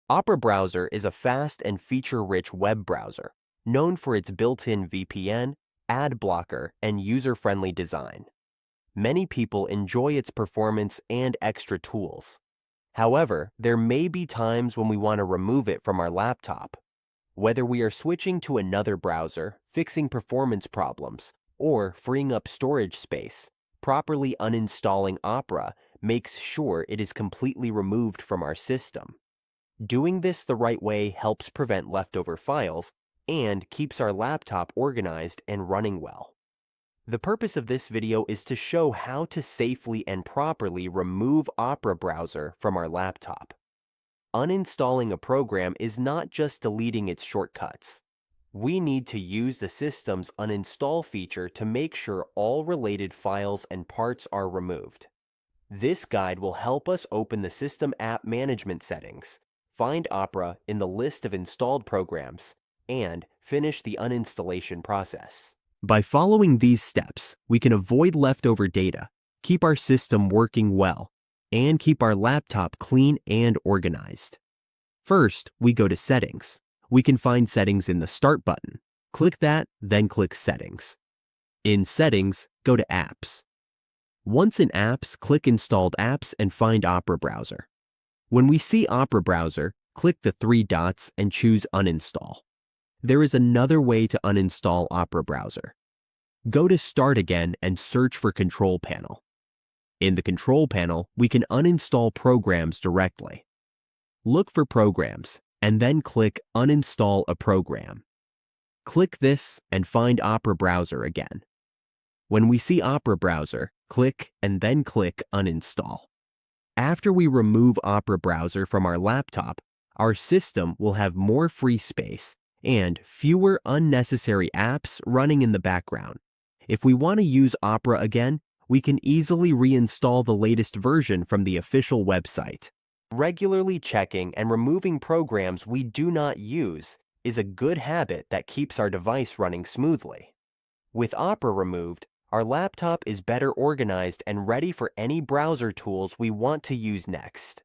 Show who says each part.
Speaker 1: Opera Browser is a fast and feature-rich web browser, known for its built-in VPN, ad blocker, and user-friendly design. Many people enjoy its performance and extra tools. However, there may be times when we want to remove it from our laptop. Whether we are switching to another browser, fixing performance problems, or freeing up storage space, properly uninstalling Opera makes sure it is completely removed from our system. Doing this the right way helps prevent leftover files and keeps our laptop organized and running well. The purpose of this video is to show how to safely and properly remove Opera Browser from our laptop. Uninstalling a program is not just deleting its shortcuts. We need to use the system's uninstall feature to make sure all related files and parts are removed. This guide will help us open the System App Management settings, find Opera in the list of installed programs, and finish the uninstallation process. By following these steps, we can avoid leftover data, keep our system working well, and keep our laptop clean and organized. First, we go to Settings. We can find Settings in the Start button. Click that, then click Settings. In Settings, go to Apps. Once in Apps, click Installed Apps and find Opera Browser. When we see Opera Browser, click the three dots and choose Uninstall. There is another way to uninstall Opera Browser. Go to Start again and search for Control Panel. In the Control Panel, we can uninstall programs directly. Look for Programs, and then click Uninstall a Program. Click this and find Opera Browser again. When we see Opera Browser, click and then click Uninstall. After we remove Opera Browser from our laptop, our system will have more free space and fewer unnecessary apps running in the background. If we want to use Opera again, we can easily reinstall the latest version from the official website. Regularly checking and removing programs we do not use is a good habit that keeps our device running smoothly. With Opera removed, our laptop is better organized and ready for any browser tools we want to use next.